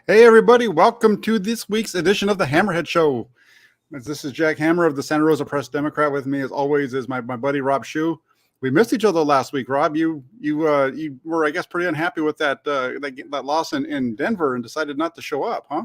Hey, everybody. Welcome to this week's edition of the Hammerheads Show. This is Jack Hammer of the Santa Rosa Press Democrat. With me, as always, is my buddy Rob Shue. We missed each other last week, Rob. You were, I guess, pretty unhappy with that loss in Denver and decided not to show up, huh?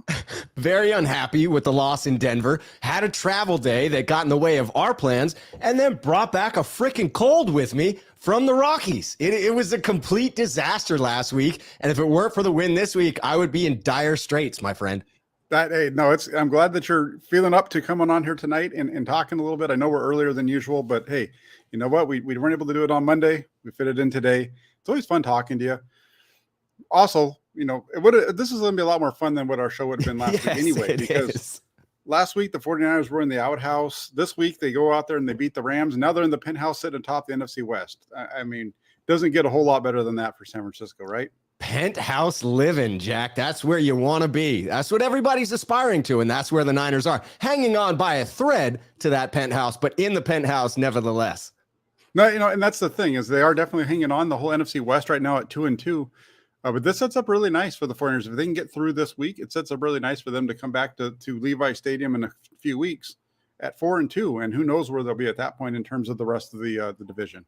Very unhappy with the loss in Denver. Had a travel day that got in the way of our plans, and then brought back a freaking cold with me from the Rockies. It was a complete disaster last week, and if it weren't for the win this week, I would be in dire straits, my friend. I'm glad that you're feeling up to coming on here tonight and talking a little bit. I know we're earlier than usual, but hey, you know what? We weren't able to do it on Monday. We fit it in today. It's always fun talking to you. Also, this is going to be a lot more fun than what our show would have been last week anyway, because last week the 49ers were in the outhouse. This week they go out there and they beat the Rams. Now they're in the penthouse sitting atop the NFC West. I mean, doesn't get a whole lot better than that for San Francisco, right? Penthouse living, Jack. That's where you want to be. That's what everybody's aspiring to, and that's where the Niners are, hanging on by a thread to that penthouse, but in the penthouse nevertheless. No, and that's the thing, is they are definitely hanging on. The whole NFC West right now at 2-2. But this sets up really nice for the 49ers. If they can get through this week, it sets up really nice for them to come back to Levi Stadium in a few weeks at 4-2. And who knows where they'll be at that point in terms of the rest of the division.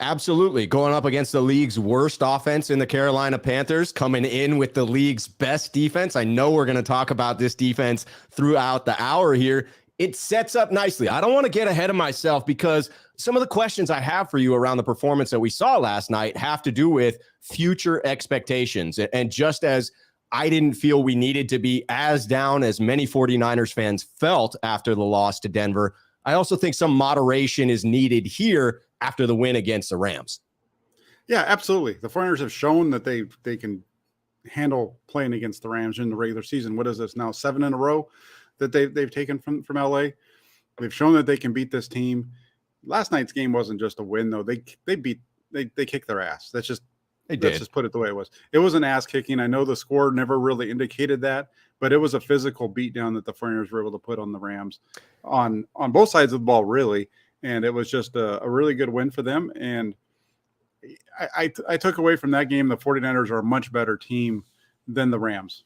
Absolutely. Going up against the league's worst offense in the Carolina Panthers, coming in with the league's best defense. I know we're going to talk about this defense throughout the hour here. It sets up nicely. I don't want to get ahead of myself, because some of the questions I have for you around the performance that we saw last night have to do with future expectations. And just as I didn't feel we needed to be as down as many 49ers fans felt after the loss to Denver, I also think some moderation is needed here after the win against the Rams. Yeah, absolutely. The 49ers have shown that they can handle playing against the Rams in the regular season. What is this now? 7 in a row that they've taken from LA. They've shown that they can beat this team. Last night's game wasn't just a win, though. They kicked their ass. Let's just put it the way it was. It was an ass kicking. I know the score never really indicated that, but it was a physical beatdown that the 49ers were able to put on the Rams on both sides of the ball, really. And it was just a really good win for them. And I took away from that game, the 49ers are a much better team than the Rams.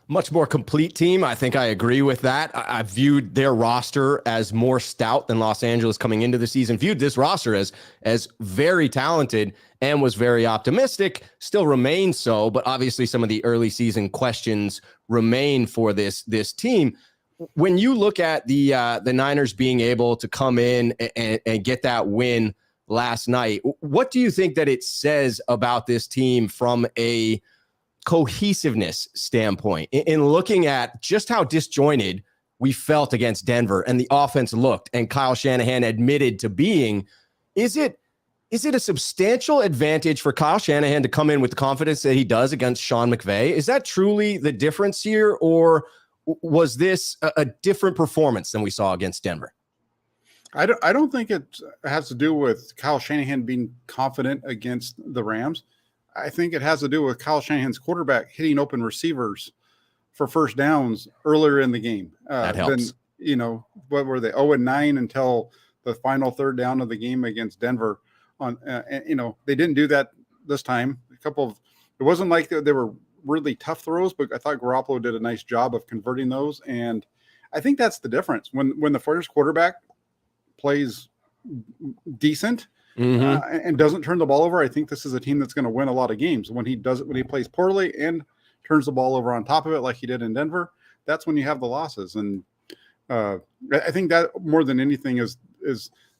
Much more complete team. I think I agree with that. I viewed their roster as more stout than Los Angeles coming into the season. Viewed this roster as very talented and was very optimistic. Still remains so, but obviously some of the early season questions remain for this team. When you look at the Niners being able to come in and get that win last night, what do you think that it says about this team from a cohesiveness standpoint, in looking at just how disjointed we felt against Denver and the offense looked, and Kyle Shanahan admitted to being? Is it a substantial advantage for Kyle Shanahan to come in with the confidence that he does against Sean McVay? Is that truly the difference here, or was this a different performance than we saw against Denver? I don't think it has to do with Kyle Shanahan being confident against the Rams. I think it has to do with Kyle Shanahan's quarterback hitting open receivers for first downs earlier in the game. That helps. What were they, 0-9 until the final third down of the game against Denver? They didn't do that this time. It wasn't like they were really tough throws, but I thought Garoppolo did a nice job of converting those. And I think that's the difference. When the 49ers quarterback plays decent, and doesn't turn the ball over, I think this is a team that's going to win a lot of games. When he plays poorly and turns the ball over on top of it, like he did in Denver, that's when you have the losses. And I think that more than anything is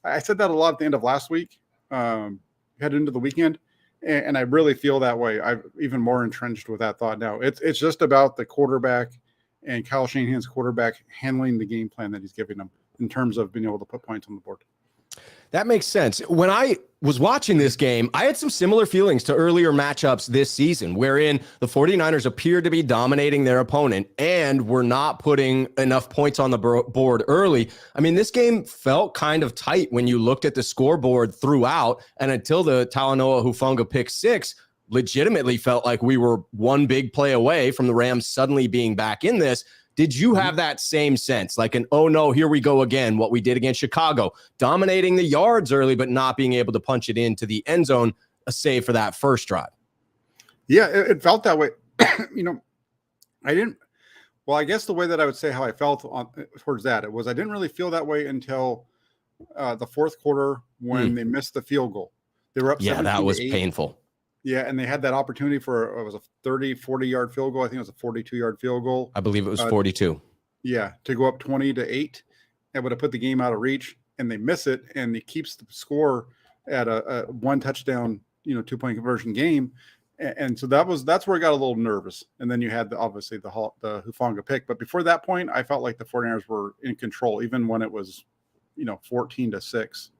I said that a lot at the end of last week, heading into the weekend, and I really feel that way. I'm even more entrenched with that thought now. It's just about the quarterback and Kyle Shanahan's quarterback handling the game plan that he's giving them in terms of being able to put points on the board. That makes sense. When I was watching this game, I had some similar feelings to earlier matchups this season, wherein the 49ers appeared to be dominating their opponent and were not putting enough points on the board early. I mean, this game felt kind of tight when you looked at the scoreboard throughout, and until the Talanoa Hufanga pick six, legitimately felt like we were one big play away from the Rams suddenly being back in this. Did you have that same sense, like an, oh no, here we go again, what we did against Chicago, dominating the yards early, but not being able to punch it into the end zone, a save for that first drive? Yeah, it felt that way. I didn't. Well, I guess the way that I would say how I felt towards that, it was I didn't really feel that way until the fourth quarter when they missed the field goal. They were up 17-8. That was painful. Yeah, and they had that opportunity for it was a 40-yard field goal. I think it was a 42-yard field goal. I believe it was 42. Yeah, to go up 20-8. It would have put the game out of reach, and they miss it, and it keeps the score at a one touchdown, 2-point conversion game. And so that's where I got a little nervous. And then you had obviously the Hufanga pick. But before that point, I felt like the 49ers were in control, even when it was, 14-6.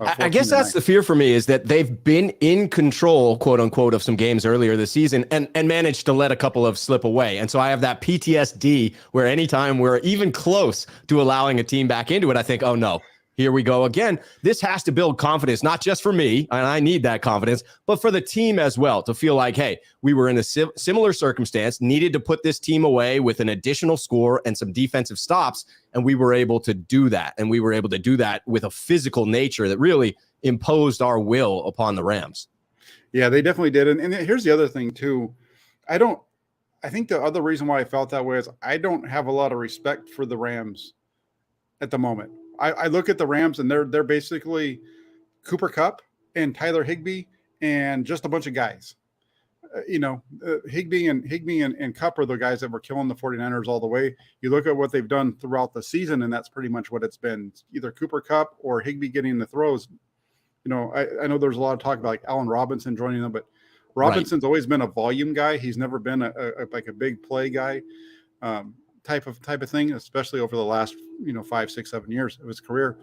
I guess that's the fear for me, is that they've been in control, quote unquote, of some games earlier this season and managed to let a couple of slip away. And so I have that PTSD where anytime we're even close to allowing a team back into it, I think, oh no, here we go again. This has to build confidence, not just for me, and I need that confidence, but for the team as well, to feel like, hey, we were in a similar circumstance, needed to put this team away with an additional score and some defensive stops, and we were able to do that. And we were able to do that with a physical nature that really imposed our will upon the Rams. Yeah, they definitely did. And here's the other thing, too. I think the other reason why I felt that way is I don't have a lot of respect for the Rams at the moment. I look at the Rams and they're basically Cooper Kupp and Tyler Higbee and just a bunch of guys. Higbee and Kupp are the guys that were killing the 49ers all the way. You look at what they've done throughout the season, and that's pretty much what it's been. Either Cooper Kupp or Higbee getting the throws. I know there's a lot of talk about like Allen Robinson joining them, but Robinson's always been a volume guy. He's never been a big play guy. Type of thing, especially over the last 5, 6, 7 years of his career.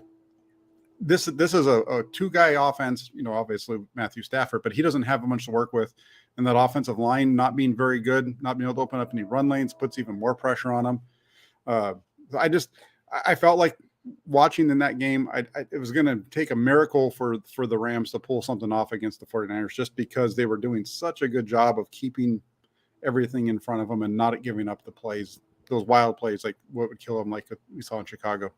This is a two-guy offense, obviously Matthew Stafford, but he doesn't have much to work with, and that offensive line not being very good, not being able to open up any run lanes puts even more pressure on him. I felt like watching in that game, it was going to take a miracle for the Rams to pull something off against the 49ers, just because they were doing such a good job of keeping everything in front of them and not giving up the plays. Those wild plays, like what would kill them, like we saw in Chicago.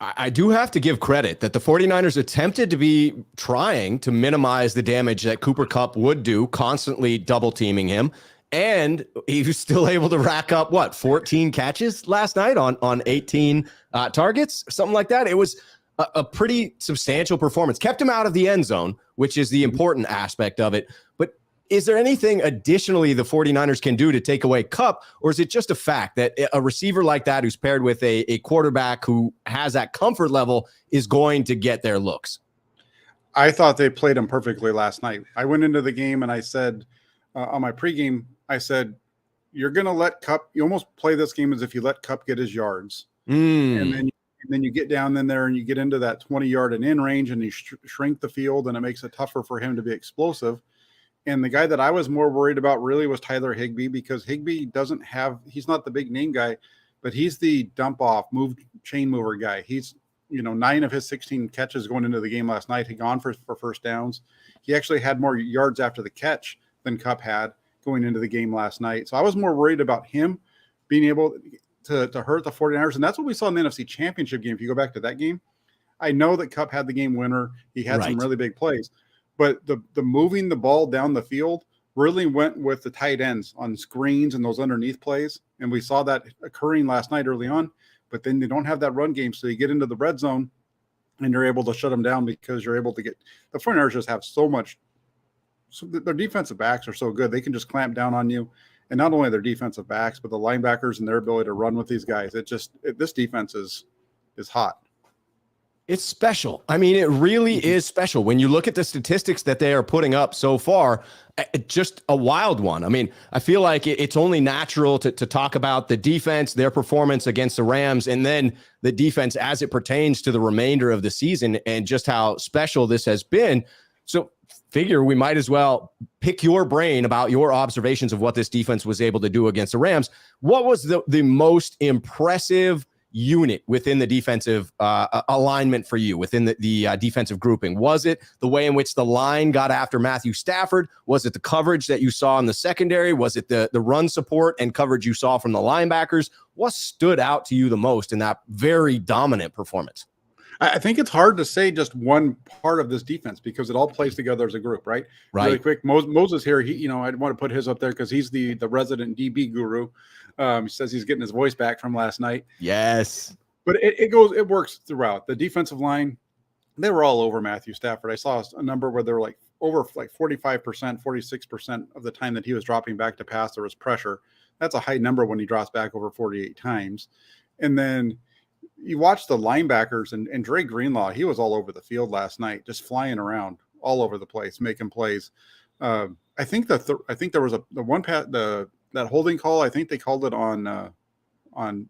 I do have to give credit that the 49ers attempted to be trying to minimize the damage that Cooper Kupp would do, constantly double teaming him. And he was still able to rack up 14 catches last night on 18 targets, something like that. It was a pretty substantial performance, kept him out of the end zone, which is the important aspect of it. But is there anything additionally the 49ers can do to take away Kupp, or is it just a fact that a receiver like that who's paired with a quarterback who has that comfort level is going to get their looks? I thought they played him perfectly last night. I went into the game and I said on my pregame, I said, you're going to let Kupp, you almost play this game as if you let Kupp get his yards. And then you get down in there and you get into that 20-yard and in range and you shrink the field, and it makes it tougher for him to be explosive. And the guy that I was more worried about really was Tyler Higbee, because Higbee he's not the big name guy, but he's the dump off, chain mover guy. He's, 9 of his 16 catches going into the game last night had gone for first downs. He actually had more yards after the catch than Kupp had going into the game last night. So I was more worried about him being able to hurt the 49ers. And that's what we saw in the NFC Championship game. If you go back to that game, I know that Kupp had the game winner. He had some really big plays. But the moving the ball down the field really went with the tight ends on screens and those underneath plays. And we saw that occurring last night early on. But then they don't have that run game, so you get into the red zone and you're able to shut them down, because you're able to get – the 49ers just have so much – so their defensive backs are so good. They can just clamp down on you. And not only their defensive backs, but the linebackers and their ability to run with these guys. This defense is hot. It's special. I mean, it really is special. When you look at the statistics that they are putting up so far, just a wild one. I mean, I feel like it's only natural to talk about the defense, their performance against the Rams, and then the defense as it pertains to the remainder of the season and just how special this has been. So figure we might as well pick your brain about your observations of what this defense was able to do against the Rams. What was the most impressive unit within the defensive alignment for you, within the defensive grouping? Was it the way in which the line got after Matthew Stafford? Was it the coverage that you saw in the secondary? Was it the run support and coverage you saw from the linebackers? What stood out to you the most in that very dominant performance? I think it's hard to say just one part of this defense because it all plays together as a group, right? Right. Really quick, Moses here. He, I'd want to put his up there because he's the resident DB guru. He says he's getting his voice back from last night. Yes, but it works throughout the defensive line. They were all over Matthew Stafford. I saw a number where they were like over like 45%, 46% of the time that he was dropping back to pass, there was pressure. That's a high number when he drops back over 48 times. And then you watch the linebackers and Dre Greenlaw, he was all over the field last night, just flying around all over the place, making plays. I think there was that holding call. I think they called it on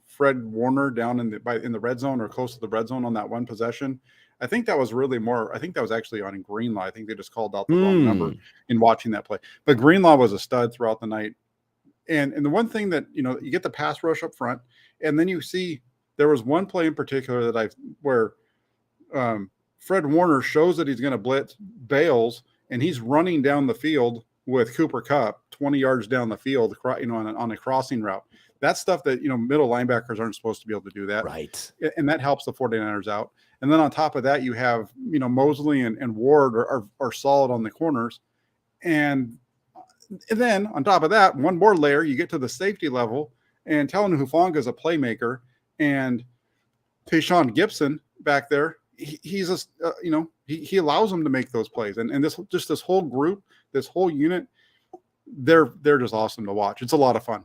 Fred Warner down in the red zone or close to the red zone on that one possession. I think that was really more. I think that was actually on Greenlaw. I think they just called out the wrong number in watching that play. But Greenlaw was a stud throughout the night. And the one thing that you get the pass rush up front, and then you see there was one play in particular where Fred Warner shows that he's going to blitz Bales, and he's running down the field with Cooper Kupp 20 yards down the field, on a crossing route. That's stuff that middle linebackers aren't supposed to be able to do that, right? And that helps the 49ers out. And then on top of that, you have, Mosley and Ward are solid on the corners. And then on top of that, one more layer, you get to the safety level, and Talon Hufanga is a playmaker, and Tayshaun Gibson back there, he allows them to make those plays. And this whole group, this whole unit, they're just awesome to watch. It's a lot of fun.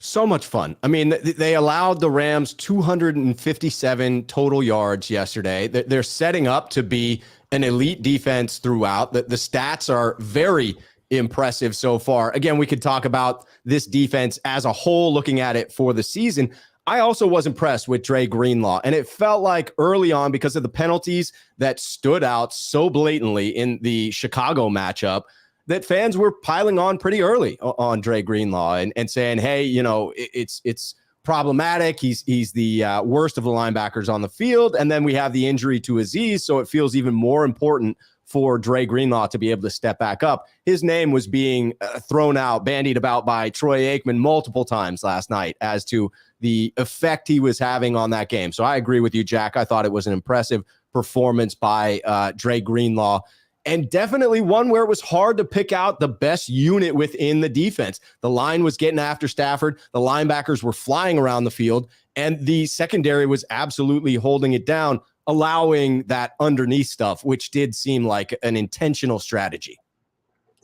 So much fun. I mean, they allowed the Rams 257 total yards yesterday. They're setting up to be an elite defense throughout. The stats are very impressive so far. Again, we could talk about this defense as a whole, looking at it for the season. I also was impressed with Dre Greenlaw, and it felt like early on, because of the penalties that stood out so blatantly in the Chicago matchup, that fans were piling on pretty early on Dre Greenlaw and saying, hey, it's problematic. He's the worst of the linebackers on the field. And then we have the injury to Azeez, so it feels even more important for Dre Greenlaw to be able to step back up. His name was being thrown out, bandied about by Troy Aikman multiple times last night as to the effect he was having on that game. So I agree with you, Jack. I thought it was an impressive performance by Dre Greenlaw. And definitely one where it was hard to pick out the best unit within the defense. The line was getting after Stafford. The linebackers were flying around the field. And the secondary was absolutely holding it down, allowing that underneath stuff, which did seem like an intentional strategy.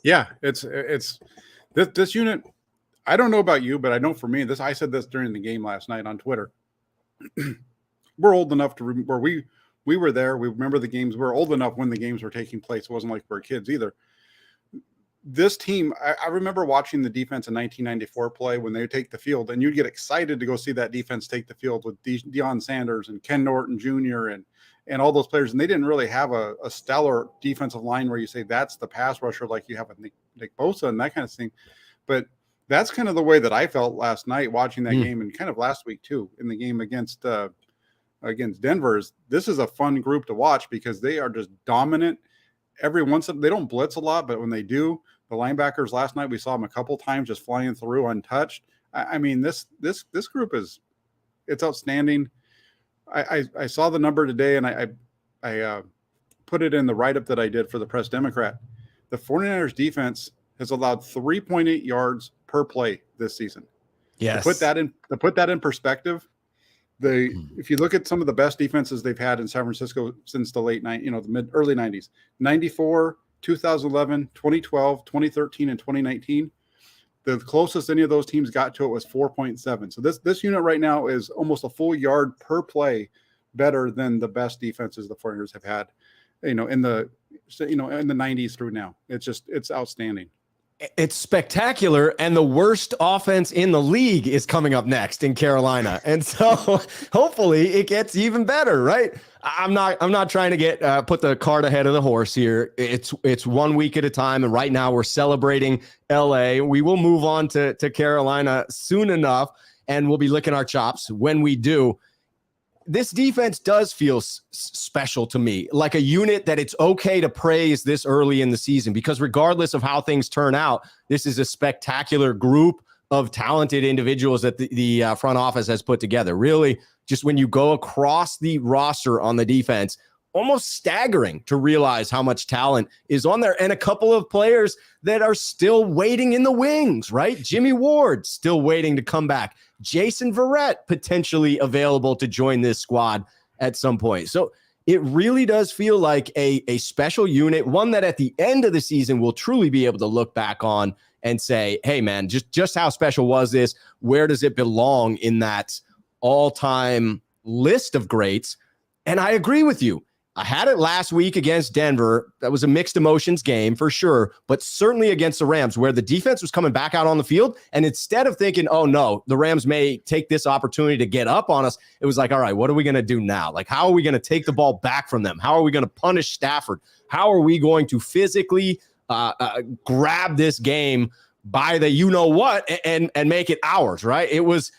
Yeah, it's this unit. I don't know about you, but I know for me, I said this during the game last night on Twitter. We're old enough where we were there. We remember the games. We're old enough when the games were taking place. It wasn't like we're kids either. This team, I remember watching the defense in 1994 play when they would take the field, and you'd get excited to go see that defense take the field with Deion Sanders and Ken Norton Jr. and all those players. And they didn't really have a stellar defensive line where you say that's the pass rusher like you have with Nick Bosa and that kind of thing. But that's kind of the way that I felt last night watching that game, and kind of last week too in the game against Denver. This is a fun group to watch because they are just dominant. They don't blitz a lot, but when they do, the linebackers last night, we saw them a couple times just flying through untouched. I mean, this group it's outstanding. I saw the number today, and I put it in the write-up that I did for the Press Democrat. The 49ers defense has allowed 3.8 yards per play this season. Yes. To put that in perspective, if you look at some of the best defenses they've had in San Francisco since the early 90s, 94, 2011, 2012, 2013, and 2019, the closest any of those teams got to it was 4.7. So this unit right now is almost a full yard per play better than the best defenses the 49ers have had, in the 90s through now. It's outstanding. It's spectacular, and the worst offense in the league is coming up next in Carolina, and so hopefully it gets even better, right? I'm not trying to put the cart ahead of the horse here. It's 1 week at a time, and right now we're celebrating LA. We will move on to Carolina soon enough, and we'll be licking our chops when we do. This defense does feel special to me, like a unit that it's okay to praise this early in the season, because regardless of how things turn out, this is a spectacular group of talented individuals that the front office has put together. Really just when you go across the roster on the defense, almost staggering to realize how much talent is on there, and a couple of players that are still waiting in the wings, right? Jimmy Ward still waiting to come back. Jason Verrett potentially available to join this squad at some point. So it really does feel like a special unit, one that at the end of the season we'll truly be able to look back on and say, hey man, just how special was this? Where does it belong in that all-time list of greats? And I agree with you. I had it last week against Denver. That was a mixed emotions game for sure, but certainly against the Rams, where the defense was coming back out on the field. And instead of thinking, oh no, the Rams may take this opportunity to get up on us, it was like, all right, what are we going to do now? Like, how are we going to take the ball back from them? How are we going to punish Stafford? How are we going to physically grab this game by the you-know-what and make it ours, right? It was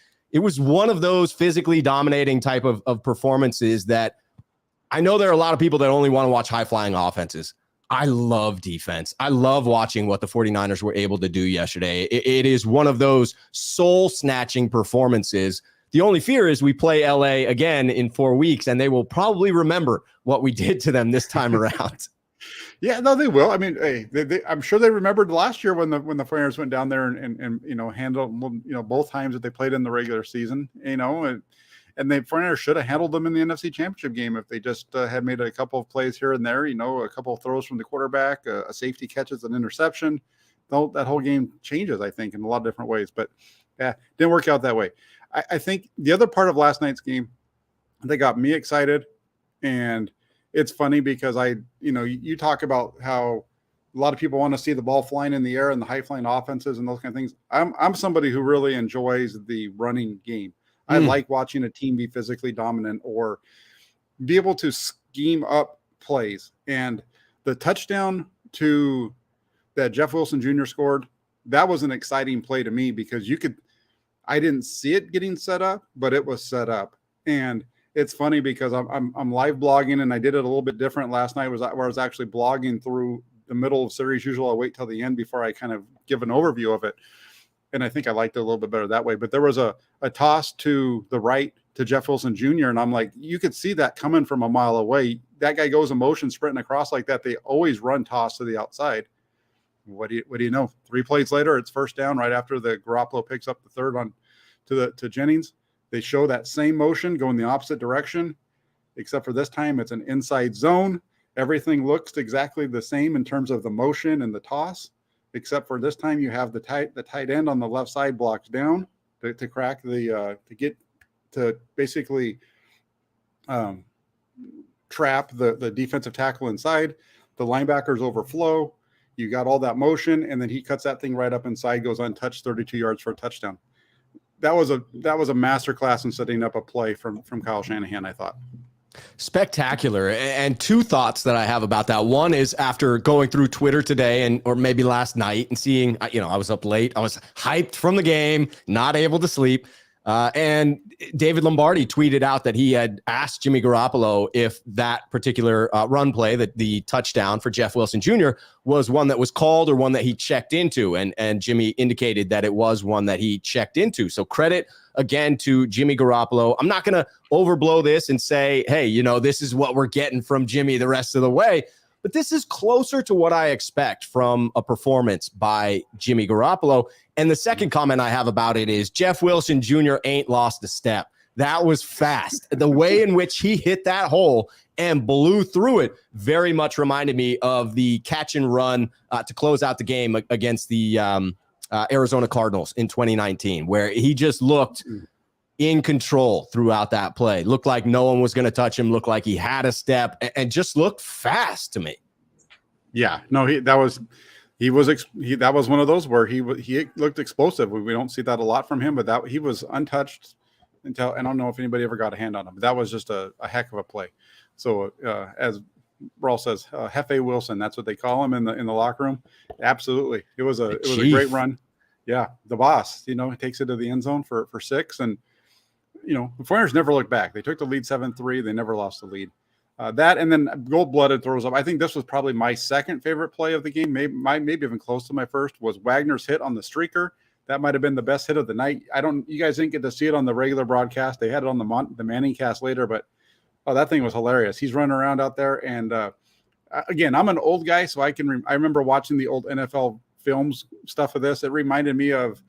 one of those physically dominating type of performances that I know there are a lot of people that only want to watch high-flying offenses. I love defense. I love watching what the 49ers were able to do yesterday. It is one of those soul-snatching performances. The only fear is we play LA again in 4 weeks, and they will probably remember what we did to them this time around. Yeah, no, they will. I mean, hey, I'm sure they remembered last year when the 49ers went down there and handled, both times that they played in the regular season, and the 49ers should have handled them in the NFC Championship game if they just had made a couple of plays here and there, a couple of throws from the quarterback, a safety catches an interception. That whole game changes, I think, in a lot of different ways. But yeah, didn't work out that way. I think the other part of last night's game that got me excited, and it's funny because you talk about how a lot of people want to see the ball flying in the air and the high flying offenses and those kind of things. I'm somebody who really enjoys the running game. I like watching a team be physically dominant or be able to scheme up plays. And the touchdown that Jeff Wilson Jr. scored, that was an exciting play to me because I didn't see it getting set up, but it was set up. And it's funny because I'm live blogging, and I did it a little bit different last night where I was actually blogging through the middle of series. Usually I wait till the end before I kind of give an overview of it. And I think I liked it a little bit better that way. But there was a toss to the right to Jeff Wilson Jr., and I'm like, you could see that coming from a mile away. That guy goes in motion sprinting across like that. They always run toss to the outside. What do you know? 3 plays later, it's first down right after the Garoppolo picks up the third to Jennings. They show that same motion going the opposite direction, except for this time it's an inside zone. Everything looks exactly the same in terms of the motion and the toss, except for this time you have the tight end on the left side blocks down to crack to get to basically trap the defensive tackle inside. The linebackers overflow. You got all that motion, and then he cuts that thing right up inside, goes untouched, 32 yards for a touchdown. That was a masterclass in setting up a play from Kyle Shanahan, I thought. Spectacular. And 2 thoughts that I have about that. One is after going through Twitter today or maybe last night and seeing, I was up late. I was hyped from the game, not able to sleep. And David Lombardi tweeted out that he had asked Jimmy Garoppolo if that particular run play, the touchdown for Jeff Wilson Jr., was one that was called or one that he checked into. And Jimmy indicated that it was one that he checked into. So credit again to Jimmy Garoppolo. I'm not going to overblow this and say, hey, this is what we're getting from Jimmy the rest of the way. But this is closer to what I expect from a performance by Jimmy Garoppolo. And the second comment I have about it is Jeff Wilson Jr. ain't lost a step. That was fast. The way in which he hit that hole and blew through it very much reminded me of the catch and run to close out the game against the Arizona Cardinals in 2019, where he just looked in control throughout that play. Looked like no one was going to touch him. Looked like he had a step and just looked fast to me. Yeah, no, that was one of those where he looked explosive. We don't see that a lot from him, but he was untouched until, I don't know if anybody ever got a hand on him. That was just a heck of a play. So as Brawl says, Hefe Wilson, that's what they call him in the locker room. Absolutely. It was a great run. Yeah. The boss, he takes it to the end zone for 6. And, the 49ers never looked back. They took the lead 7-3. They never lost the lead. That and then gold-blooded throws up. I think this was probably my second favorite play of the game, maybe even close to my first, was Wagner's hit on the streaker. that might have been the best hit of the night. You guys didn't get to see it on the regular broadcast. They had it on the Manning cast later, but that thing was hilarious. He's running around out there, and again, I'm an old guy, so I remember watching the old NFL films stuff of this. It reminded me of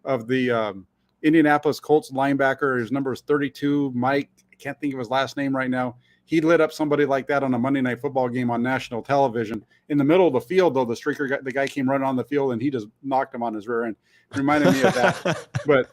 the Indianapolis Colts linebacker. His number is 32, Mike. I can't think of his last name right now. He lit up somebody like that on a Monday Night Football game on national television. In the middle of the field, though, the guy came running on the field, and he just knocked him on his rear end. It reminded me of that. But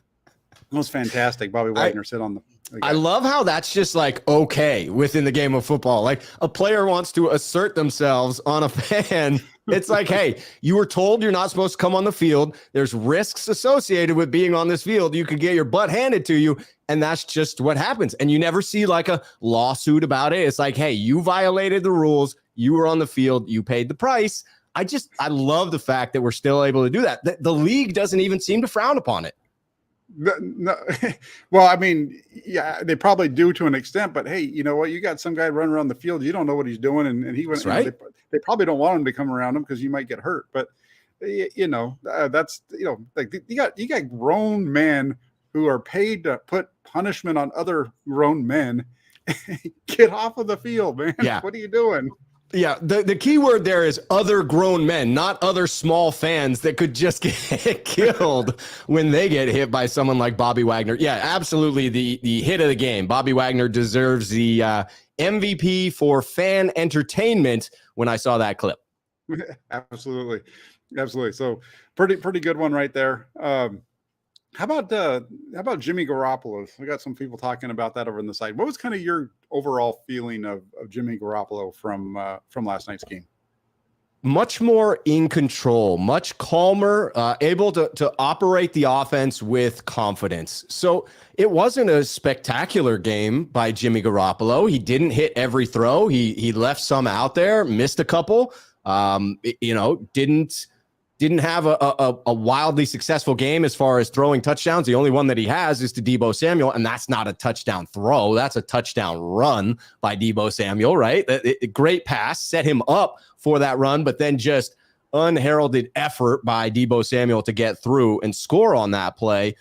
it was fantastic. Bobby Wagner sit on the I love how that's just like okay within the game of football. Like a player wants to assert themselves on a fan. It's like, hey, you were told you're not supposed to come on the field. There's risks associated with being on this field. You could get your butt handed to you. And that's just what happens. And you never see like a lawsuit about it. It's like, hey, you violated the rules. You were on the field. You paid the price. I love the fact that we're still able to do that. The league doesn't even seem to frown upon it. No, well, I mean, yeah, they probably do to an extent, but hey, you know what? You got some guy running around the field. You don't know what he's doing, and he went. Right. They probably don't want him to come around him because you might get hurt. But that's like you got grown men who are paid to put punishment on other grown men. Get off of the field, man. Yeah. What are you doing? Yeah, the key word there is other grown men, not other small fans that could just get killed when they get hit by someone like Bobby Wagner. Yeah, absolutely the hit of the game. Bobby Wagner deserves the MVP for fan entertainment when I saw that clip. Absolutely. So pretty good one right there. How about Jimmy Garoppolo? We got some people talking about that over on the side. What was kind of your overall feeling of Jimmy Garoppolo from last night's game? Much more in control, much calmer, able to operate the offense with confidence. So it wasn't a spectacular game by Jimmy Garoppolo. He didn't hit every throw. He left some out there, missed a couple. Didn't have a wildly successful game as far as throwing touchdowns. The only one that he has is to Deebo Samuel, and that's not a touchdown throw. That's a touchdown run by Deebo Samuel, right? Great pass, set him up for that run, but then just unheralded effort by Deebo Samuel to get through and score on that play.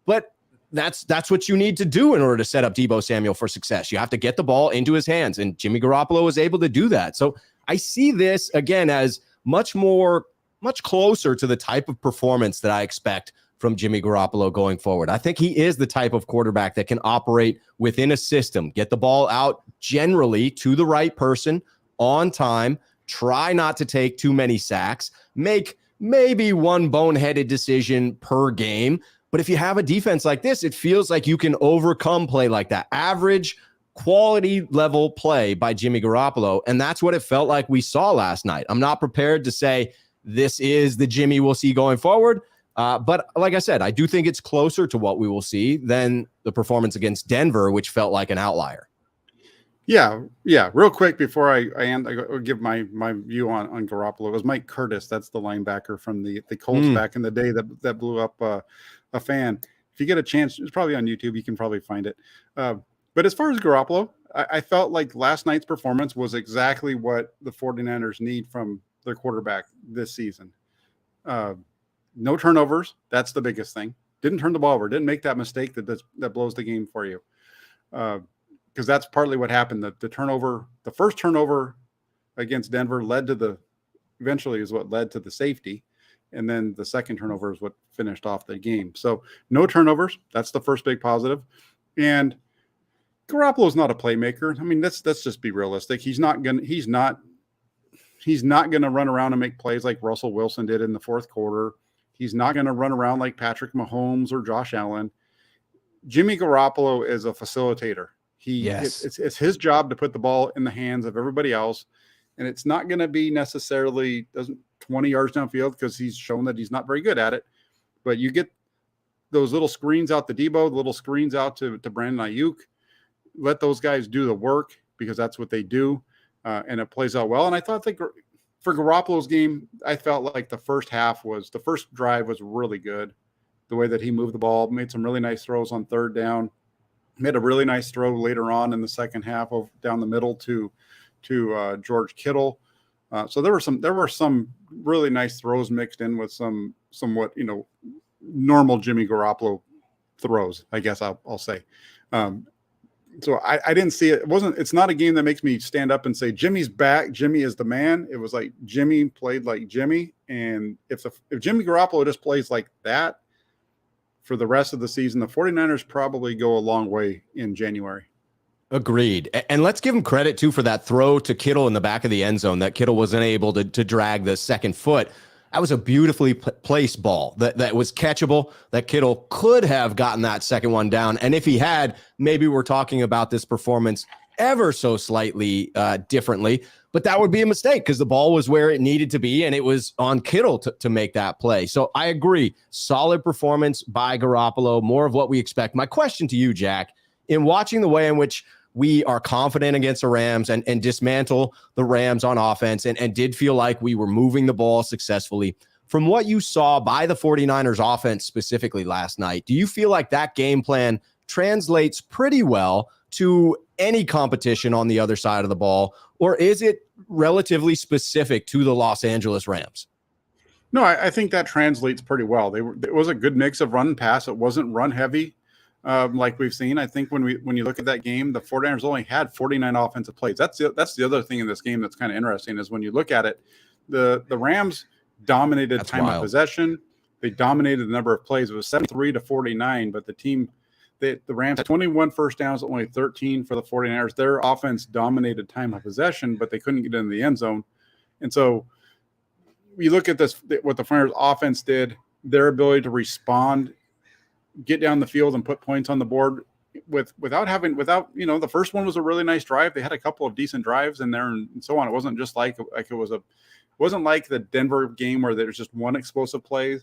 But that's what you need to do in order to set up Deebo Samuel for success. You have to get the ball into his hands, and Jimmy Garoppolo was able to do that. So I see this, again, as much closer to the type of performance that I expect from Jimmy Garoppolo going forward. I think he is the type of quarterback that can operate within a system, get the ball out generally to the right person on time, try not to take too many sacks, make maybe one boneheaded decision per game. But if you have a defense like this, it feels like you can overcome play like that. Average quality level play by Jimmy Garoppolo. And that's what it felt like we saw last night. I'm not prepared to say this is the Jimmy we'll see going forward. But like I said, I do think it's closer to what we will see than the performance against Denver, which felt like an outlier. Yeah. Real quick before I give my view on Garoppolo, it was Mike Curtis. That's the linebacker from the Colts back in the day that blew up a fan. If you get a chance, it's probably on YouTube. You can probably find it. But as far as Garoppolo, I felt like last night's performance was exactly what the 49ers need from their quarterback this season. No turnovers. That's the biggest thing. Didn't turn the ball over. Didn't make that mistake that blows the game for you. Because that's partly what happened. The first turnover against Denver eventually is what led to the safety. And then the second turnover is what finished off the game. So no turnovers. That's the first big positive. And Garoppolo's not a playmaker. I mean, let's just be realistic. He's not gonna run around and make plays like Russell Wilson did in the fourth quarter. He's not going to run around like Patrick Mahomes or Josh Allen. Jimmy Garoppolo is a facilitator. It's his job to put the ball in the hands of everybody else. And it's not going to be necessarily 20 yards downfield because he's shown that he's not very good at it. But you get those little screens out to Deebo, little screens out to Brandon Ayuk. Let those guys do the work because that's what they do. And it plays out well. And I thought for Garoppolo's game, I felt like the first drive was really good. The way that he moved the ball, made some really nice throws on third down, made a really nice throw later on in the second half down the middle to George Kittle. So there were some really nice throws mixed in with somewhat normal Jimmy Garoppolo throws, I guess I'll say. So I didn't see it. It's not a game that makes me stand up and say, Jimmy's back. Jimmy is the man. It was like Jimmy played like Jimmy. And if Jimmy Garoppolo just plays like that for the rest of the season, the 49ers probably go a long way in January. Agreed. And let's give him credit too for that throw to Kittle in the back of the end zone that Kittle wasn't able to drag the second foot. That was a beautifully placed ball that was catchable, that Kittle could have gotten that second one down. And if he had, maybe we're talking about this performance ever so slightly differently, but that would be a mistake because the ball was where it needed to be and it was on Kittle to make that play. So I agree. Solid performance by Garoppolo, more of what we expect. My question to you, Jack, in watching the way in which we are confident against the Rams and dismantle the Rams on offense and did feel like we were moving the ball successfully. From what you saw by the 49ers offense specifically last night, do you feel like that game plan translates pretty well to any competition on the other side of the ball, or is it relatively specific to the Los Angeles Rams? No, I think that translates pretty well. It was a good mix of run and pass. It wasn't run heavy. Like we've seen. I think when you look at that game, the 49ers only had 49 offensive plays. That's the other thing in this game that's kind of interesting is when you look at it, the Rams dominated time of possession. They dominated the number of plays. It was 73-49, but the Rams had 21 first downs, only 13 for the 49ers. Their offense dominated time of possession, but they couldn't get into the end zone. And so you look at this, what the 49ers offense did, their ability to respond, get down the field and put points on the board without the first one was a really nice drive. They had a couple of decent drives in there and so on. It wasn't just like it wasn't like the Denver game where there was just one explosive play.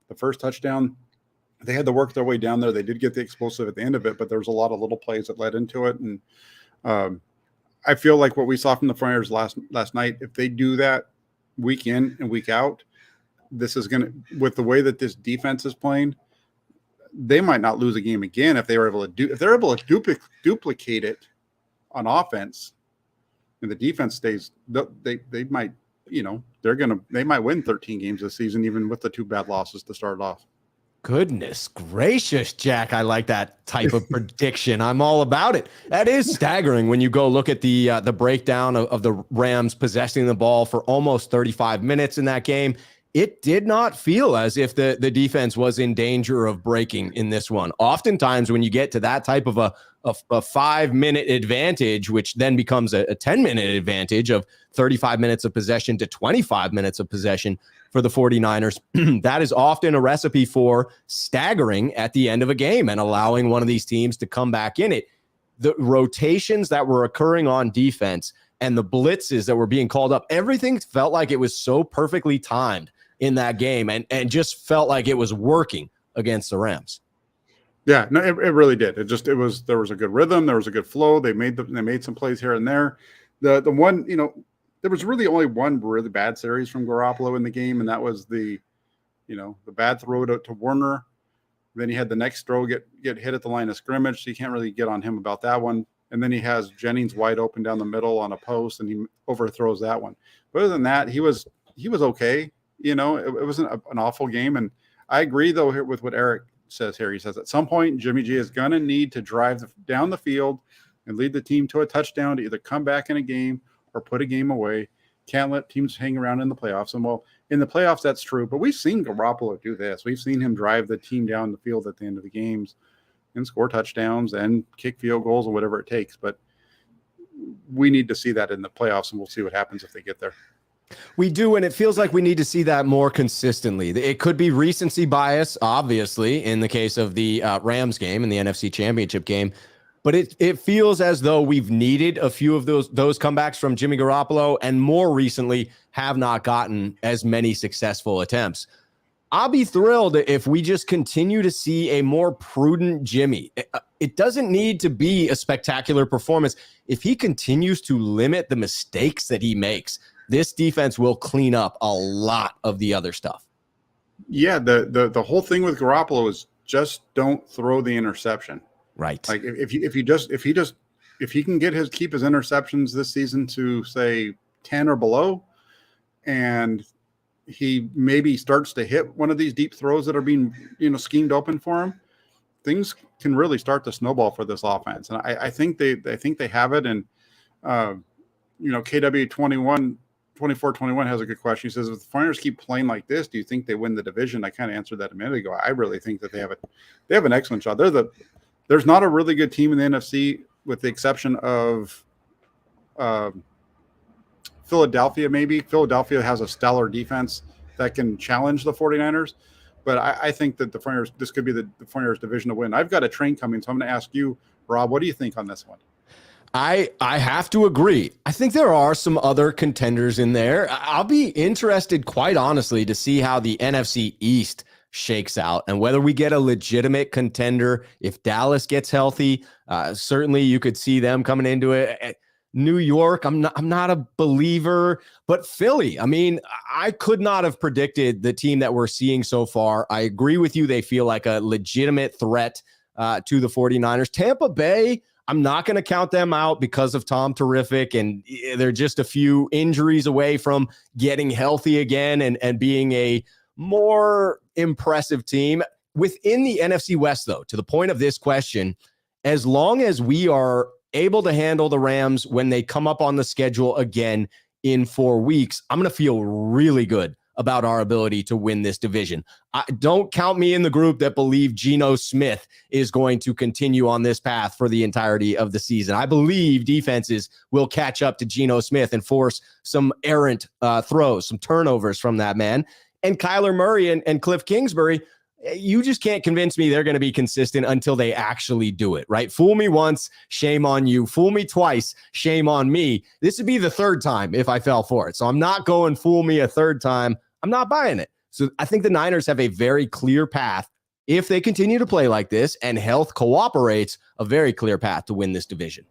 The first touchdown, they had to work their way down there. They did get the explosive at the end of it, but there was a lot of little plays that led into it. And I feel like what we saw from the 49ers last night, if they do that week in and week out, this is going to, with the way that this defense is playing, they might not lose a game again if they're able to duplicate it on offense, and the defense stays. They might, they might win 13 games this season, even with the 2 bad losses to start off. Goodness gracious, Jack. I like that type of prediction. I'm all about it. That is staggering when you go look at the breakdown of the Rams possessing the ball for almost 35 minutes in that game. It did not feel as if the defense was in danger of breaking in this one. Oftentimes when you get to that type of a 5-minute advantage, which then becomes a 10-minute advantage of 35 minutes of possession to 25 minutes of possession for the 49ers, that is often a recipe for staggering at the end of a game and allowing one of these teams to come back in it. The rotations that were occurring on defense and the blitzes that were being called up, everything felt like it was so perfectly timed in that game and just felt like it was working against the Rams. Yeah, no, it really did. There was a good rhythm. There was a good flow. They made some plays here and there. The one, there was really only one really bad series from Garoppolo in the game, and that was the bad throw to Warner. Then he had the next throw get hit at the line of scrimmage, so you can't really get on him about that one. And then he has Jennings wide open down the middle on a post, and he overthrows that one. But other than that, he was okay. It wasn't an awful game. And I agree, though, here with what Eric says here. He says at some point, Jimmy G is going to need to drive down the field and lead the team to a touchdown to either come back in a game or put a game away. Can't let teams hang around in the playoffs. And, well, in the playoffs, that's true. But we've seen Garoppolo do this. We've seen him drive the team down the field at the end of the games and score touchdowns and kick field goals or whatever it takes. But we need to see that in the playoffs, and we'll see what happens if they get there. We do, and it feels like we need to see that more consistently. It could be recency bias, obviously, in the case of the Rams game and the NFC Championship game, but it feels as though we've needed a few of those comebacks from Jimmy Garoppolo, and more recently have not gotten as many successful attempts. I'll be thrilled if we just continue to see a more prudent Jimmy. It doesn't need to be a spectacular performance. If he continues to limit the mistakes that he makes, this defense will clean up a lot of the other stuff. Yeah, the whole thing with Garoppolo is just don't throw the interception. Right. Like if he can keep his interceptions this season to say 10 or below, and he maybe starts to hit one of these deep throws that are being, schemed open for him, things can really start to snowball for this offense. And I think they have it. And, KW 2421 has a good question. He says, if the 49ers keep playing like this, do you think they win the division? I kind of answered that a minute ago. I really think that they have an excellent shot. There's not a really good team in the NFC with the exception of Philadelphia, maybe. Philadelphia has a stellar defense that can challenge the 49ers. But I think that this could be the 49ers division to win. I've got a train coming, so I'm going to ask you, Rob, what do you think on this one? I have to agree. I think there are some other contenders in there. I'll be interested, quite honestly, to see how the NFC East shakes out and whether we get a legitimate contender. If Dallas gets healthy, certainly you could see them coming into it. New York, I'm not a believer, but Philly, I mean, I could not have predicted the team that we're seeing so far. I agree with you. They feel like a legitimate threat to the 49ers. Tampa Bay, I'm not going to count them out because of Tom Terrific, and they're just a few injuries away from getting healthy again and being a more impressive team. Within the NFC West, though, to the point of this question, as long as we are able to handle the Rams when they come up on the schedule again in 4 weeks, I'm going to feel really good about our ability to win this division. Don't count me in the group that believe Geno Smith is going to continue on this path for the entirety of the season. I believe defenses will catch up to Geno Smith and force some errant throws, some turnovers from that man. And Kyler Murray and Cliff Kingsbury, you just can't convince me they're going to be consistent until they actually do it, right? Fool me once, shame on you. Fool me twice, shame on me. This would be the third time if I fell for it. So I'm not going fool me a third time. I'm not buying it. So I think the Niners have a very clear path. If they continue to play like this and health cooperates, a very clear path to win this division.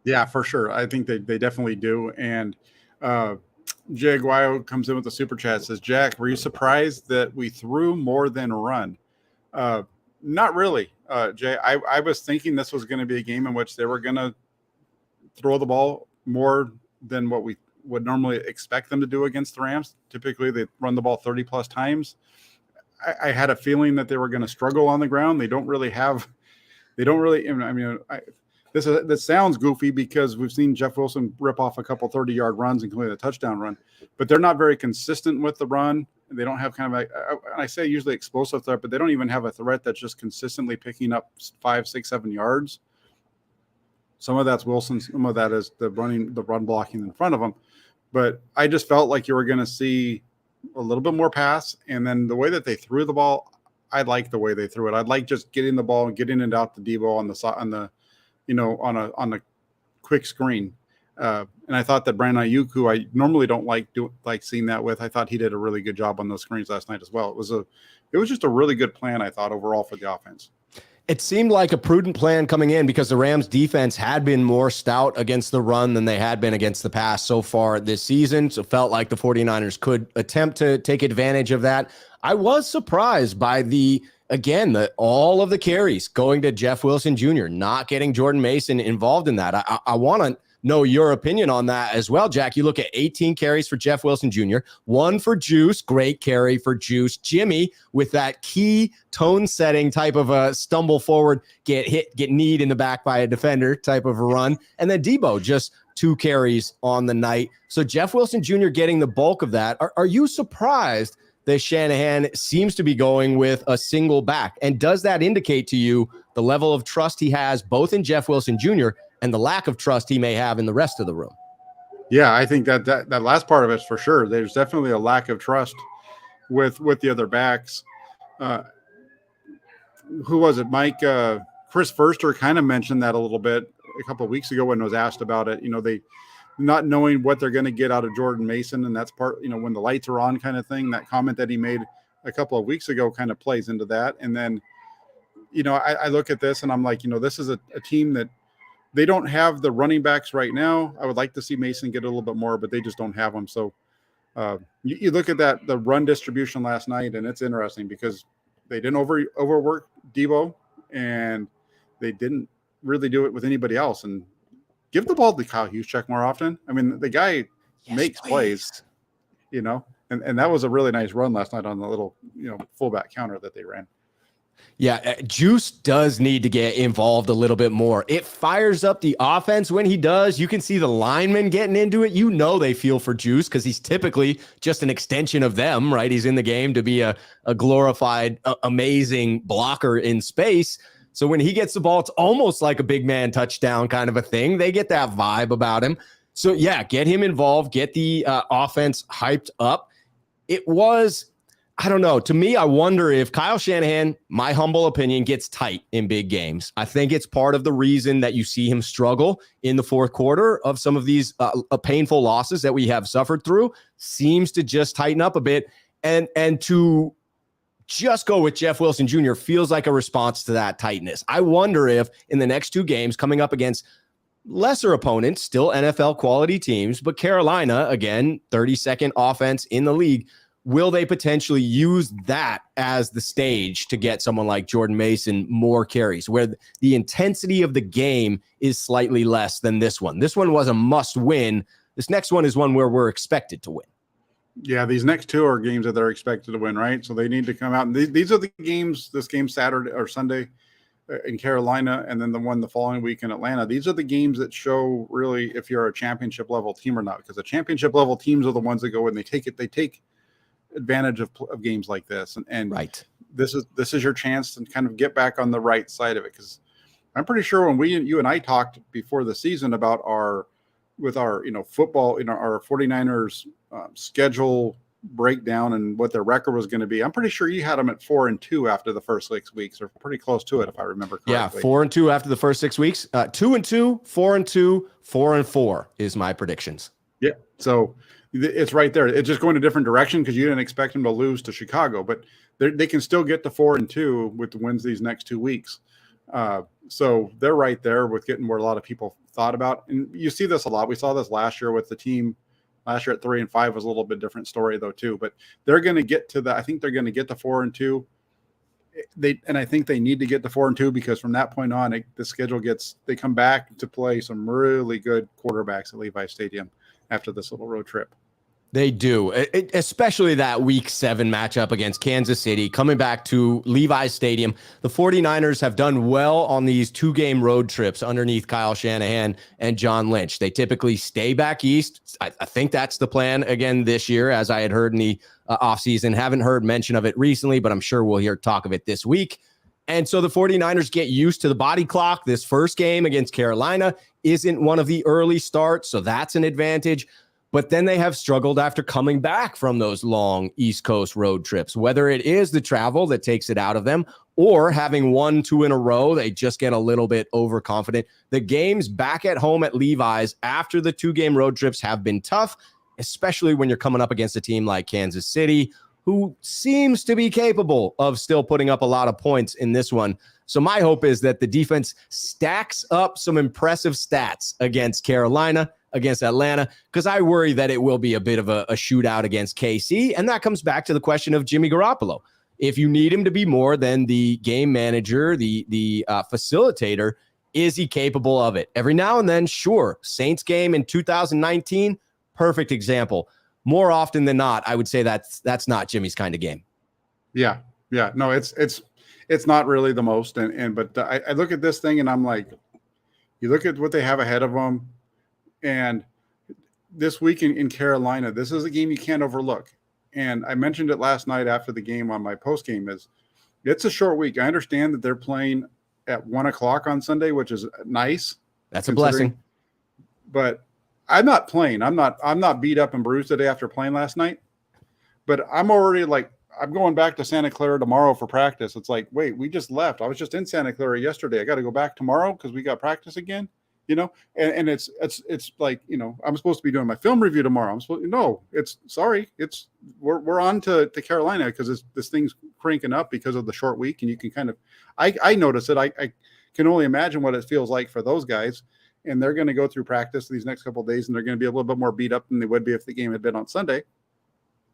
Yeah, for sure. I think they definitely do. And Jay Aguayo comes in with a super chat, says, Jack, were you surprised that we threw more than run? Not really, Jay. I was thinking this was going to be a game in which they were going to throw the ball more than what we would normally expect them to do against the Rams. Typically, they run the ball 30 plus times. I had a feeling that they were going to struggle on the ground. This sounds goofy because we've seen Jeff Wilson rip off a couple 30-yard runs, including a touchdown run, but they're not very consistent with the run. They don't have kind of I say usually explosive threat, but they don't even have a threat that's just consistently picking up 5, 6, 7 yards. Some of that's Wilson. Some of that is the run blocking in front of them. But I just felt like you were going to see a little bit more pass. And then the way that they threw the ball, I like the way they threw it. I'd like just getting the ball and getting it out to Debo on a quick screen. And I thought that Brandon Ayuk, who I normally don't like seeing that with, I thought he did a really good job on those screens last night as well. It was just a really good plan, I thought, overall for the offense. It seemed like a prudent plan coming in because the Rams defense had been more stout against the run than they had been against the pass so far this season. So it felt like the 49ers could attempt to take advantage of that. I was surprised by all of the carries going to Jeff Wilson Jr., not getting Jordan Mason involved in that. I want to know your opinion on that as well, Jack. You look at 18 carries for Jeff Wilson Jr., 1 for Juice, great carry for Juice. Jimmy with that key tone-setting type of a stumble forward, get kneed in the back by a defender type of a run. And then Debo, just 2 carries on the night. So Jeff Wilson Jr. getting the bulk of that. Are you surprised that Shanahan seems to be going with a single back? And does that indicate to you the level of trust he has both in Jeff Wilson Jr. and the lack of trust he may have in the rest of the room? Yeah, I think that last part of it's for sure. There's definitely a lack of trust with the other backs. Who was it? Mike, Chris Furster kind of mentioned that a little bit a couple of weeks ago when was asked about it. They not knowing what they're going to get out of Jordan Mason. And that's part, when the lights are on kind of thing, that comment that he made a couple of weeks ago kind of plays into that. And then, I look at this and I'm like, this is a team that they don't have the running backs right now. I would like to see Mason get a little bit more, but they just don't have them. So you look at the run distribution last night, and it's interesting because they didn't overwork Debo, and they didn't really do it with anybody else. And give the ball to Kyle Juszczyk more often. I mean, the guy makes plays, And that was a really nice run last night on the little, fullback counter that they ran. Yeah, Juice does need to get involved a little bit more. It fires up the offense when he does. You can see the linemen getting into it. They feel for Juice because he's typically just an extension of them, right? He's in the game to be a glorified, amazing blocker in space. So when he gets the ball, it's almost like a big man touchdown kind of a thing. They get that vibe about him. So yeah, get him involved, get the offense hyped up. It was... I don't know. To me, I wonder if Kyle Shanahan, my humble opinion, gets tight in big games. I think it's part of the reason that you see him struggle in the fourth quarter of some of these painful losses that we have suffered through. Seems to just tighten up a bit. And to just go with Jeff Wilson Jr. feels like a response to that tightness. I wonder if in the next 2 games coming up against lesser opponents, still NFL quality teams, but Carolina, again, 32nd offense in the league, will they potentially use that as the stage to get someone like Jordan Mason more carries, where the intensity of the game is slightly less than this one? This one was a must win. This next one is one where we're expected to win. Yeah, these next 2 are games that they're expected to win, right? So they need to come out. And these are the games, this game Saturday or Sunday in Carolina, and then the one the following week in Atlanta. These are the games that show really if you're a championship level team or not, because the championship level teams are the ones that go and they take advantage of games like this, and right, this is your chance to kind of get back on the right side of it, because I'm pretty sure when you and I talked before the season about our football, our 49ers schedule breakdown and what their record was going to be, I'm pretty sure you had them at 4-2 after the first 6 weeks, or pretty close to it if I remember correctly. Yeah, 4-2 after the first 6 weeks. 2-2, 4-2, 4-4 is my predictions. Yeah, so it's right there. It's just going a different direction because you didn't expect them to lose to Chicago, but they can still get to 4-2 with the wins these next 2 weeks. So they're right there with getting where a lot of people thought about. And you see this a lot. We saw this last year with the team. Last year at 3-5 was a little bit different story though too. But they're going to get to that. I think they're going to get to 4-2. I think they need to get to 4-2 because from that point on, the schedule they come back to play some really good quarterbacks at Levi Stadium after this little road trip. They do, especially that week 7 matchup against Kansas City, coming back to Levi's Stadium. The 49ers have done well on these 2-game road trips underneath Kyle Shanahan and John Lynch. They typically stay back east. I think that's the plan again this year, as I had heard in the offseason. Haven't heard mention of it recently, but I'm sure we'll hear talk of it this week. And so the 49ers get used to the body clock. This first game against Carolina isn't one of the early starts, so that's an advantage. But then they have struggled after coming back from those long East Coast road trips, whether it is the travel that takes it out of them or having 1-2 in a row, they just get a little bit overconfident. The games back at home at Levi's after the 2-game road trips have been tough, especially when you're coming up against a team like Kansas City, who seems to be capable of still putting up a lot of points in this one. So my hope is that the defense stacks up some impressive stats against Carolina, against Atlanta, because I worry that it will be a bit of a shootout against KC. And that comes back to the question of Jimmy Garoppolo. If you need him to be more than the game manager, the facilitator, is he capable of it? Every now and then, sure. Saints game in 2019, perfect example. More often than not, I would say that's not Jimmy's kind of game. Yeah. No, it's not really the most. But I look at this thing and I'm like, you look at what they have ahead of them. And this week in Carolina, this is a game you can't overlook. And I mentioned it last night after the game on my post game it's a short week. I understand that they're playing at 1:00 on Sunday, which is nice. That's a blessing. But I'm not playing. I'm not beat up and bruised today after playing last night. But I'm already I'm going back to Santa Clara tomorrow for practice. It's like, wait, we just left. I was just in Santa Clara yesterday. I got to go back tomorrow because we got practice again. And it's like, I'm supposed to be doing my film review tomorrow. We're on to Carolina because this thing's cranking up because of the short week. And you can kind of, I notice it. I can only imagine what it feels like for those guys. And they're going to go through practice these next couple of days and they're going to be a little bit more beat up than they would be if the game had been on Sunday.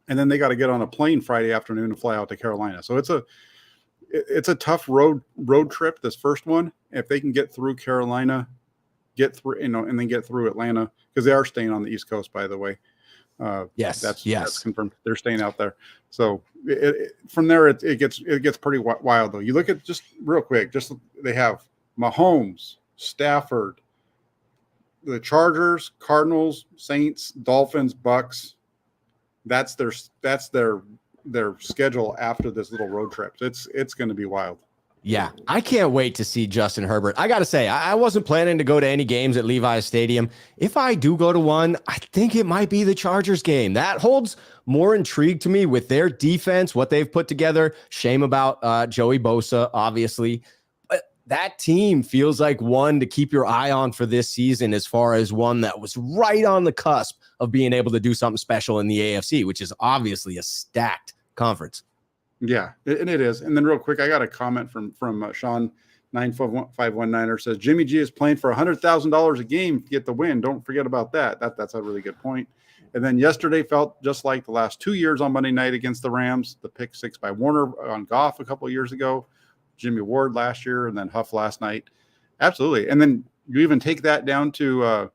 And then they got to get on a plane Friday afternoon and fly out to Carolina. So it's a tough road trip, this first one. If they can get through Carolina, get through, and then get through Atlanta, because they are staying on the East Coast, by the way. That's confirmed. They're staying out there. So from there, it gets pretty wild though. You look at just real quick, they have Mahomes, Stafford, the Chargers, Cardinals, Saints, Dolphins, Bucks. That's their schedule after this little road trip. It's going to be wild. Yeah, I can't wait to see Justin Herbert. I got to say, I wasn't planning to go to any games at Levi's Stadium. If I do go to one, I think it might be the Chargers game. That holds more intrigue to me with their defense, what they've put together. Shame about Joey Bosa, obviously. But that team feels like one to keep your eye on for this season, as far as one that was right on the cusp of being able to do something special in the AFC, which is obviously a stacked conference. Yeah, and it is. And then real quick, I got a comment from Sean 95519 says Jimmy G is playing for $100,000 a game to get the win. Don't forget about that. That's a really good point. And then yesterday felt just like the last 2 years on Monday night against the Rams. The pick six by Warner on Goff a couple of years ago, Jimmy Ward last year, and then Huff last night. Absolutely. And then you even take that down to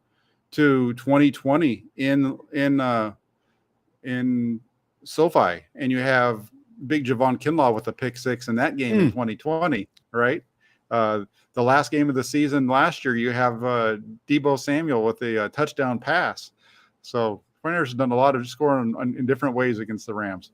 2020 in SoFi, and you have big Javon Kinlaw with a pick six in that game in 2020, right? The last game of the season last year, you have Deebo Samuel with a touchdown pass. So 49ers has done a lot of scoring in different ways against the Rams.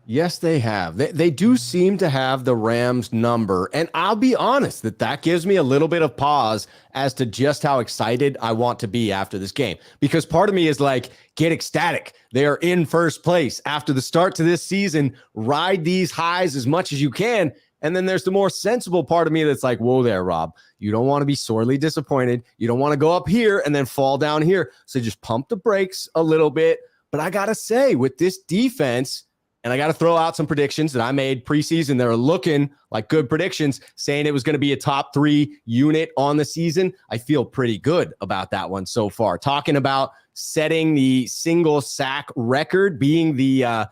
Yes, they have. They do seem to have the Rams number. And I'll be honest that gives me a little bit of pause as to just how excited I want to be after this game. Because part of me is like, get ecstatic. They are in first place. After the start to this season, ride these highs as much as you can. And then there's the more sensible part of me that's like, whoa there, Rob. You don't want to be sorely disappointed. You don't want to go up here and then fall down here. So just pump the brakes a little bit. But I got to say, with this defense, and I got to throw out some predictions that I made preseason that are looking like good predictions, saying it was going to be a top 3 unit on the season. I feel pretty good about that one so far. Talking about setting the single sack record, being the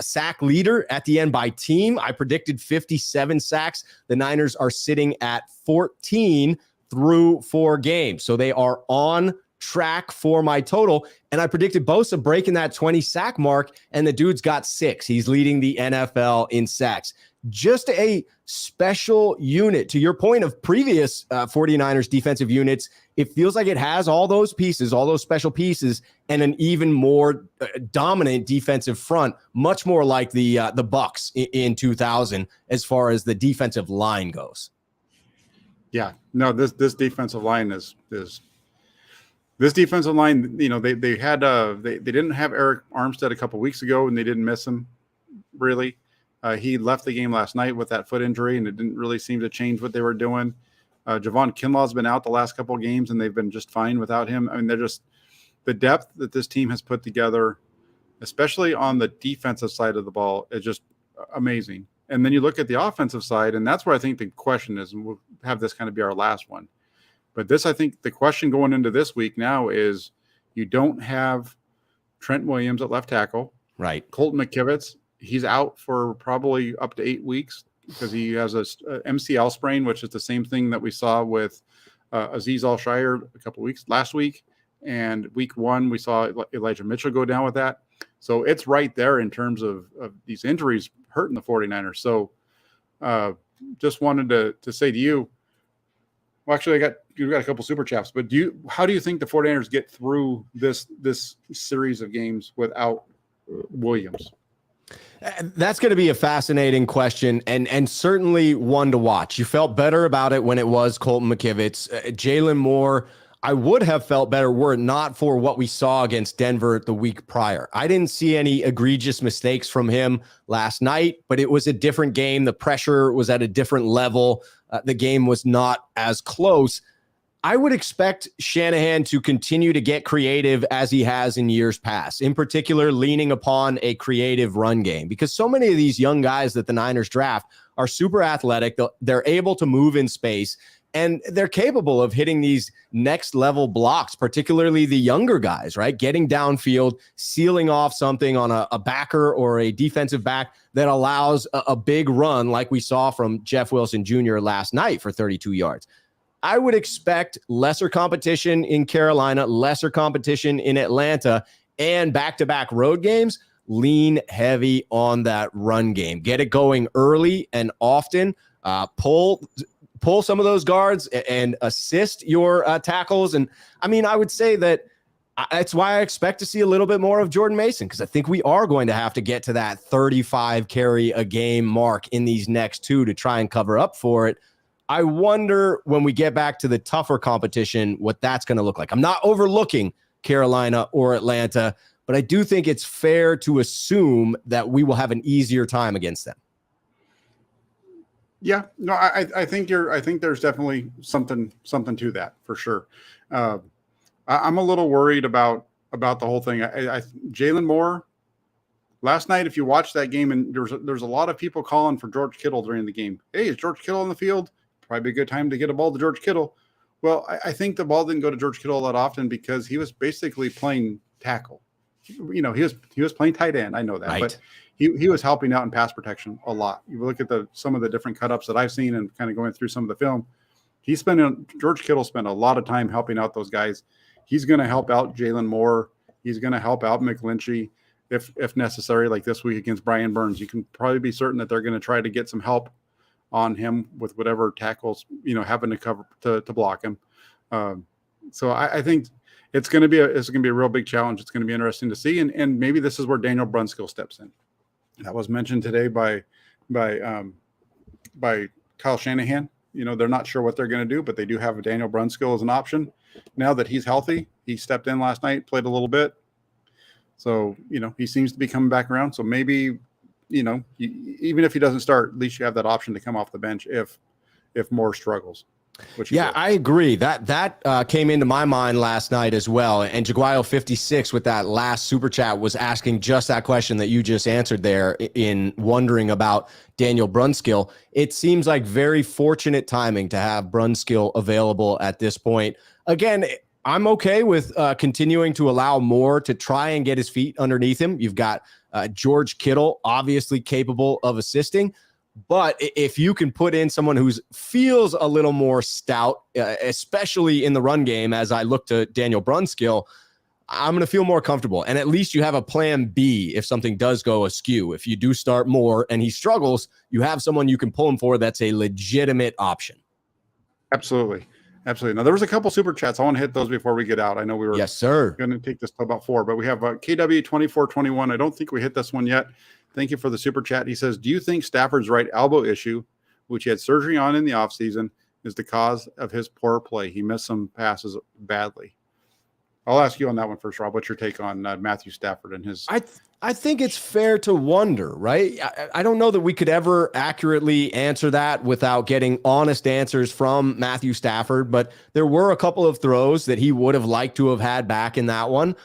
sack leader at the end by team. I predicted 57 sacks. The Niners are sitting at 14 through 4 games. So they are on track for my total. And I predicted Bosa breaking that 20 sack mark, and the dude's got 6. He's leading the NFL in sacks. Just a special unit. To your point of previous 49ers defensive units, it feels like it has all those pieces, all those special pieces, and an even more dominant defensive front, much more like the Bucs in 2000 as far as the defensive line goes. Yeah, no, this defensive line is this defensive line, you know, they didn't have Eric Armstead a couple weeks ago, and they didn't miss him really. He left the game last night with that foot injury, and it didn't really seem to change what they were doing. Javon Kinlaw's been out the last couple of games, and they've been just fine without him. I mean, they're just the depth that this team has put together, especially on the defensive side of the ball, is just amazing. And then you look at the offensive side, and that's where I think the question is, and we'll have this kind of be our last one. But this, I think the question going into this week now is you don't have Trent Williams at left tackle. Right. Colton McKivitz, he's out for probably up to 8 weeks because he has a MCL sprain, which is the same thing that we saw with Azeez Al-Shire a couple weeks last week. And week 1, we saw Elijah Mitchell go down with that. So it's right there in terms of these injuries hurting the 49ers. So just wanted to say to you, well, actually, you've got a couple super chats, but how do you think the 49ers get through this series of games without Williams? That's going to be a fascinating question, and certainly one to watch. You felt better about it when it was Colton McKivitz. Jalen Moore, I would have felt better were it not for what we saw against Denver the week prior. I didn't see any egregious mistakes from him last night, but it was a different game. The pressure was at a different level. The game was not as close. I would expect Shanahan to continue to get creative as he has in years past, in particular leaning upon a creative run game, because so many of these young guys that the Niners draft are super athletic. They're able to move in space, and they're capable of hitting these next level blocks, particularly the younger guys, right? Getting downfield, sealing off something on a backer or a defensive back that allows a big run like we saw from Jeff Wilson Jr. last night for 32 yards. I would expect lesser competition in Carolina, lesser competition in Atlanta, and back-to-back road games, lean heavy on that run game. Get it going early and often. Pull some of those guards and assist your tackles. And I mean, I would say that that's why I expect to see a little bit more of Jordan Mason, because I think we are going to have to get to that 35 carry a game mark in these next two to try and cover up for it. I wonder when we get back to the tougher competition, what that's going to look like. I'm not overlooking Carolina or Atlanta, but I do think it's fair to assume that we will have an easier time against them. Yeah, no, I think there's definitely something to that for sure. I'm a little worried about the whole thing. Jalen Moore last night, if you watch that game, and there's a lot of people calling for George Kittle during the game. Hey, is George Kittle on the field? Probably a good time to get a ball to George Kittle. Well, I think the ball didn't go to George Kittle that often because he was basically playing tackle. You know, he was playing tight end. I know that, right. But he was helping out in pass protection a lot. You look at some of the different cut-ups that I've seen and kind of going through some of the film. George Kittle spent a lot of time helping out those guys. He's going to help out Jalen Moore. He's going to help out McGlinchey if necessary, like this week against Brian Burns. You can probably be certain that they're going to try to get some help on him with whatever tackles, having to cover to block him. So I think it's going to be a real big challenge. It's going to be interesting to see. And maybe this is where Daniel Brunskill steps in. That was mentioned today by Kyle Shanahan. They're not sure what they're going to do, but they do have Daniel Brunskill as an option. Now that he's healthy, he stepped in last night, played a little bit. So, he seems to be coming back around. So maybe, even if he doesn't start, at least you have that option to come off the bench if Moore struggles. I agree. That came into my mind last night as well. And Jaguayo56 with that last super chat was asking just that question that you just answered there in wondering about Daniel Brunskill. It seems like very fortunate timing to have Brunskill available at this point. Again, I'm okay with continuing to allow Moore to try and get his feet underneath him. You've got George Kittle, obviously capable of assisting. But if you can put in someone who feels a little more stout, especially in the run game, as I look to Daniel Brunskill, I'm going to feel more comfortable. And at least you have a plan B if something does go askew. If you do start Moore and he struggles, you have someone you can pull him for that's a legitimate option. Absolutely. Now, there was a couple super chats. I want to hit those before we get out. I know we were going to take this to about 4, but we have KW2421. I don't think we hit this one yet. Thank you for the super chat. He says, do you think Stafford's right elbow issue, which he had surgery on in the offseason, is the cause of his poor play? He missed some passes badly. I'll ask you on that one first, Rob. What's your take on Matthew Stafford and his... I think it's fair to wonder, right? I don't know that we could ever accurately answer that without getting honest answers from Matthew Stafford, but there were a couple of throws that he would have liked to have had back in that one.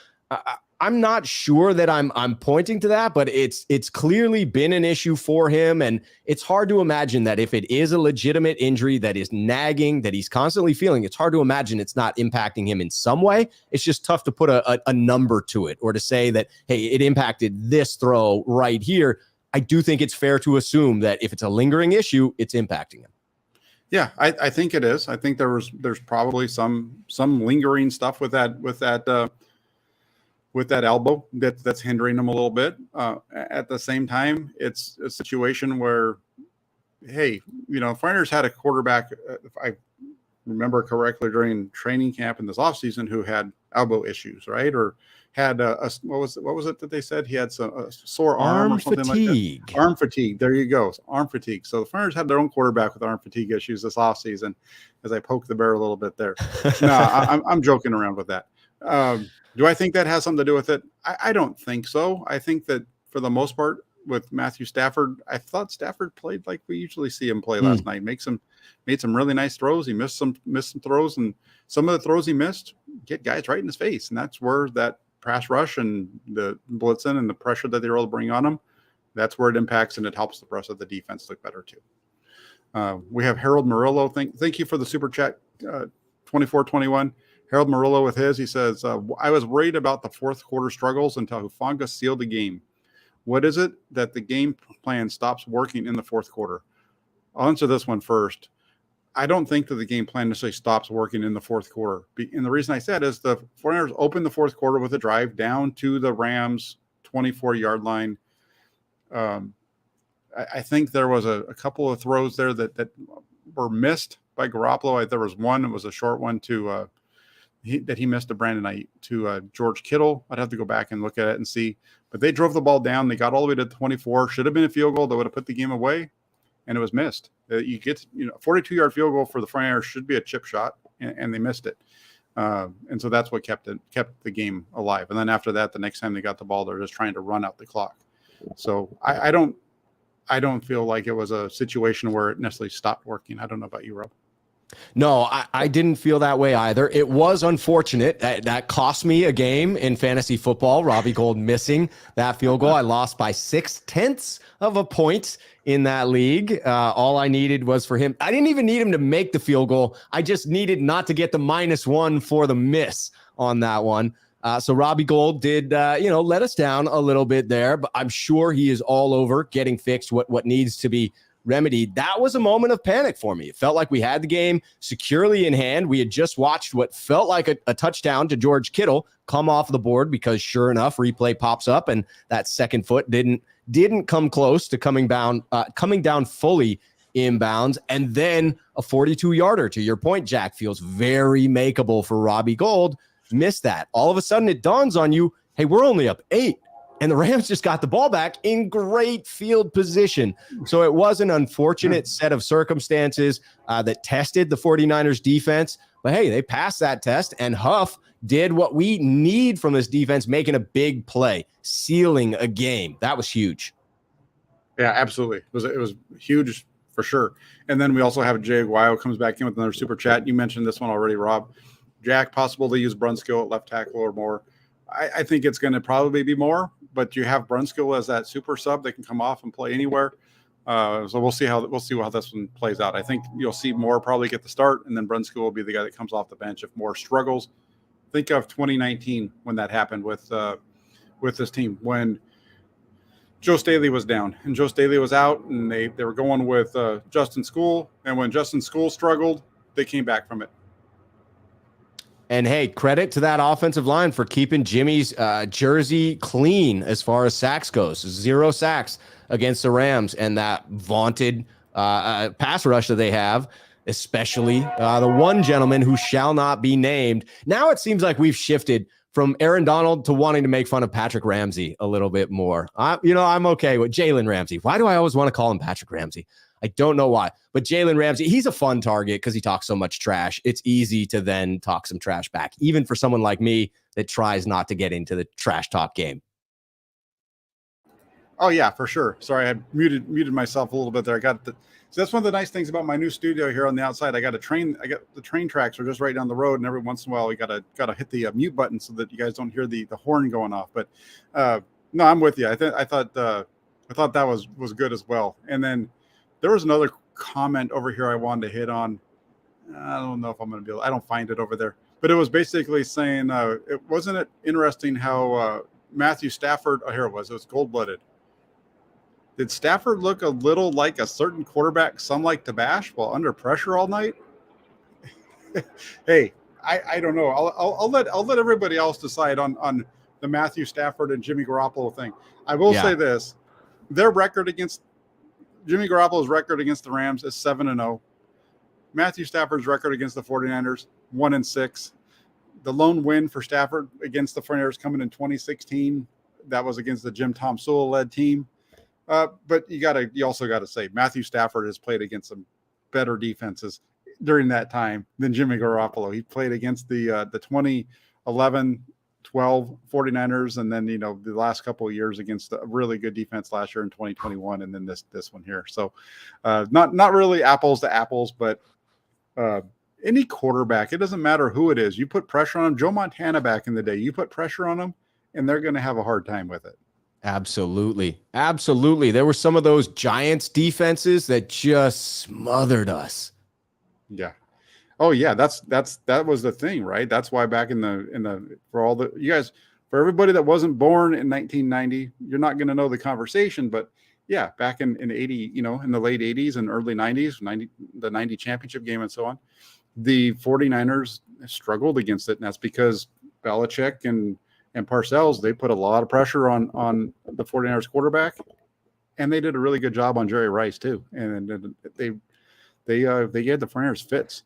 I'm not sure that I'm pointing to that, but it's clearly been an issue for him. And it's hard to imagine that if it is a legitimate injury that is nagging, that he's constantly feeling, it's hard to imagine it's not impacting him in some way. It's just tough to put a number to it or to say that, hey, it impacted this throw right here. I do think it's fair to assume that if it's a lingering issue, it's impacting him. Yeah, I think it is. I think there's probably some lingering stuff with that elbow that's hindering him a little bit. At the same time, it's a situation where, hey, Finders had a quarterback, if I remember correctly, during training camp in this offseason who had elbow issues, right? Or had what was it that they said? He had a sore arm or something fatigue. Like that. Arm fatigue. There you go. Arm fatigue. So the Finders had their own quarterback with arm fatigue issues this offseason, as I poked the bear a little bit there. No, I'm joking around with that. Do I think that has something to do with it? I don't think so. I think that for the most part with Matthew Stafford, I thought Stafford played like we usually see him play last night. Made some really nice throws. He missed some throws, and some of the throws he missed get guys right in his face. And that's where that pass rush and the blitzing and the pressure that they were able to bring on him, that's where it impacts and it helps the rest of the defense look better too. We have Harold Murillo. Thank you for the super chat, 2421. Harold Murillo with his, he says, I was worried about the fourth quarter struggles until Hufanga sealed the game. What is it that the game plan stops working in the fourth quarter? I'll answer this one first. I don't think that the game plan necessarily stops working in the fourth quarter. And the reason I said is the 49ers opened the fourth quarter with a drive down to the Rams 24-yard line. I think there was a couple of throws there that were missed by Garoppolo. There was one, it was a short one to that he missed to George Kittle. I'd have to go back and look at it and see. But they drove the ball down. They got all the way to 24. Should have been a field goal that would have put the game away, and it was missed. You get, a 42-yard field goal for the 49ers should be a chip shot, and they missed it. And so that's what kept the game alive. And then after that, the next time they got the ball, they're just trying to run out the clock. So I don't feel like it was a situation where it necessarily stopped working. I don't know about you, Rob. No, I didn't feel that way either. It was unfortunate. That cost me a game in fantasy football. Robbie Gould missing that field goal. I lost by 0.6 of a point in that league. All I needed was for him. I didn't even need him to make the field goal. I just needed not to get the -1 for the miss on that one. So Robbie Gould did, let us down a little bit there, but I'm sure he is all over getting fixed what needs to be remedied. That was a moment of panic for me. It felt like we had the game securely in hand. We had just watched what felt like a touchdown to George Kittle come off the board because sure enough, replay pops up and that second foot didn't come close to coming down fully inbounds. And then a 42-yarder, to your point, Jack, feels very makeable for Robbie Gould. Missed that. All of a sudden it dawns on you, hey, we're only up 8. And the Rams just got the ball back in great field position. So it was an unfortunate set of circumstances that tested the 49ers defense. But hey, they passed that test, and Huff did what we need from this defense, making a big play, sealing a game. That was huge. Yeah, absolutely. It was huge for sure. And then we also have Jay Aguayo comes back in with another super chat. You mentioned this one already, Rob. Jack, possible to use Brunskill at left tackle or more. I think it's going to probably be more, but you have Brunskill as that super sub that can come off and play anywhere. So we'll see how this one plays out. I think you'll see Moore probably get the start, and then Brunskill will be the guy that comes off the bench if Moore struggles. Think of 2019 when that happened with this team, when Joe Staley was down and Joe Staley was out, and they were going with Justin School, and when Justin School struggled, they came back from it. And hey, credit to that offensive line for keeping Jimmy's jersey clean as far as sacks goes. 0 sacks against the Rams, and that vaunted pass rush that they have, especially the one gentleman who shall not be named. Now it seems like we've shifted from Aaron Donald to wanting to make fun of Patrick Ramsey a little bit more. I'm okay with Jalen Ramsey. Why do I always want to call him Patrick Ramsey? I don't know why, but Jalen Ramsey, he's a fun target because he talks so much trash. It's easy to then talk some trash back, even for someone like me that tries not to get into the trash talk game. Oh yeah, for sure. Sorry, I had muted myself a little bit there. So that's one of the nice things about my new studio here on the outside. I got the train tracks are just right down the road, and every once in a while we gotta hit the mute button so that you guys don't hear the horn going off. But no, I'm with you. I thought that was good as well. And then there was another comment over here I wanted to hit on. I don't know if I'm going to be able. I don't find it over there, but it was basically saying it wasn't interesting how Matthew Stafford. Oh, here it was. It was gold-blooded. Did Stafford look a little like a certain quarterback some like to bash while under pressure all night? Hey, I don't know. I'll let everybody else decide on the Matthew Stafford and Jimmy Garoppolo thing. I will say this: their record against Jimmy Garoppolo's record against the Rams is 7-0. Matthew Stafford's record against the 49ers, 1-6. The lone win for Stafford against the 49ers coming in 2016. That was against the Jim Tom Sewell-led team. But you also got to say Matthew Stafford has played against some better defenses during that time than Jimmy Garoppolo. He played against the 2011 12 49ers, and then the last couple of years against a really good defense last year in 2021, and then this one here. So not really apples to apples, but any quarterback, it doesn't matter who it is, you put pressure on them. Joe Montana back in the day, you put pressure on them and they're going to have a hard time with it. Absolutely. There were some of those Giants defenses that just smothered us. Yeah. Oh yeah, that was the thing, right? That's why back in the for all the you guys, for everybody that wasn't born in 1990, you're not going to know the conversation, but Yeah, back in 80, in the late 80s and early 90s, the 90 championship game and so on, the 49ers struggled against it. And that's because Belichick and Parcells, they put a lot of pressure on the 49ers quarterback, and they did a really good job on Jerry Rice too. And they gave the 49ers fits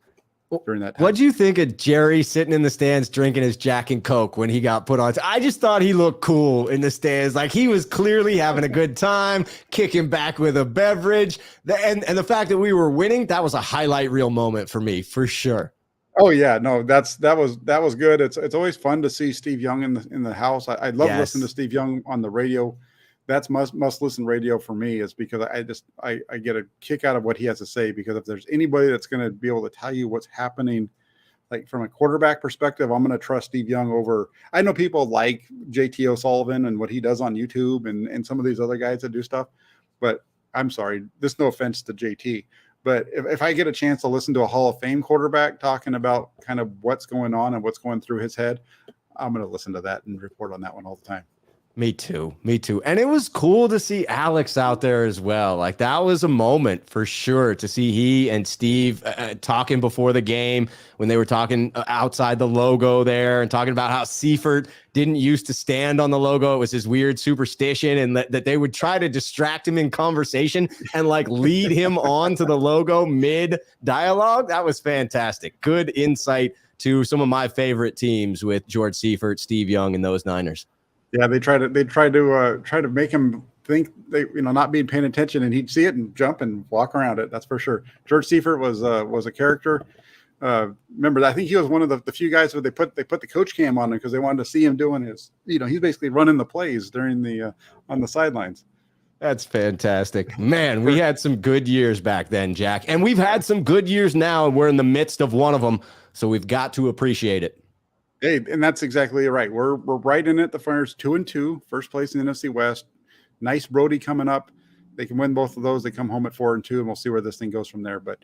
during that time. What'd you think of Jerry sitting in the stands drinking his Jack and Coke when he got put on? I just thought he looked cool in the stands. Like he was clearly having a good time, kicking back with a beverage. And the fact that we were winning, that was a highlight reel moment for me, for sure. Oh yeah, no, that was good. It's always fun to see Steve Young in the house. I love listening to Steve Young on the radio. That's must listen radio for me, is because I get a kick out of what he has to say, because if there's anybody that's going to be able to tell you what's happening, like from a quarterback perspective, I'm going to trust Steve Young over. I know people like JT O'Sullivan and what he does on YouTube and some of these other guys that do stuff, but I'm sorry, there's no offense to JT. But if I get a chance to listen to a Hall of Fame quarterback talking about kind of what's going on and what's going through his head, I'm going to listen to that and report on that one all the time. Me too. And it was cool to see Alex out there as well. Like that was a moment for sure to see he and Steve talking before the game when they were talking outside the logo there and talking about how Seifert didn't used to stand on the logo. It was his weird superstition, and that they would try to distract him in conversation and like lead him on to the logo mid dialogue. That was fantastic. Good insight to some of my favorite teams with George Seifert, Steve Young, and those Niners. Yeah, they try to make him think they not being paying attention, and he'd see it and jump and walk around it. That's for sure. George Seifert was a character. Remember, I think he was one of the few guys where they put the coach cam on him because they wanted to see him doing his. He's basically running the plays during the on the sidelines. That's fantastic, man. We had some good years back then, Jack, and we've had some good years now, and we're in the midst of one of them. So we've got to appreciate it. Hey, and that's exactly right. We're right in it. The Flyers 2-2, first place in the NFC West. Nice Brody coming up. They can win both of those. They come home at 4-2, and we'll see where this thing goes from there. But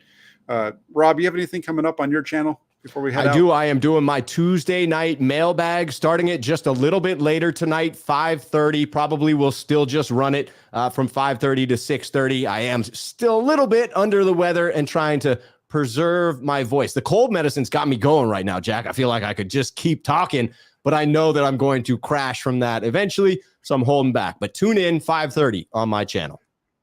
Rob, you have anything coming up on your channel before we head out? I do. I am doing my Tuesday night mailbag, starting it just a little bit later tonight, 5:30. Probably will still just run it from 5:30 to 6:30. I am still a little bit under the weather and trying to preserve my voice. The cold medicine's got me going right now, Jack. I feel like I could just keep talking, but I know that I'm going to crash from that eventually, so I'm holding back. But tune in 5:30 on my channel.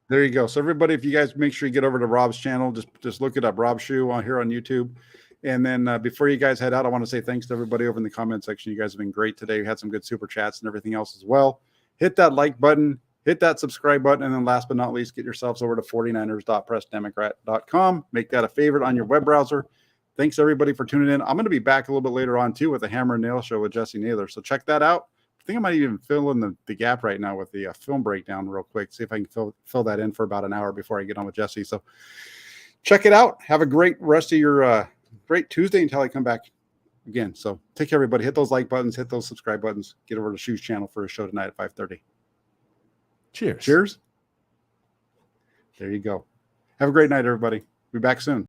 There you go. So everybody, if you guys make sure you get over to Rob's channel, just look it up, Rob Shoe on YouTube. And then before you guys head out, I want to say thanks to everybody over in the comment section. You guys have been great today. We had some good super chats and everything else as well. Hit that like button. Hit that subscribe button, and then last but not least, get yourselves over to 49ers.pressdemocrat.com. Make that a favorite on your web browser. Thanks, everybody, for tuning in. I'm going to be back a little bit later on, too, with the Hammer and Nail Show with Jesse Naylor. So check that out. I think I might even fill in the gap right now with the film breakdown real quick, see if I can fill that in for about an hour before I get on with Jesse. So check it out. Have a great rest of your great Tuesday until I come back again. So take care, everybody. Hit those like buttons. Hit those subscribe buttons. Get over to Shoe's channel for a show tonight at 5:30. Cheers. Cheers. There you go. Have a great night, everybody. Be back soon.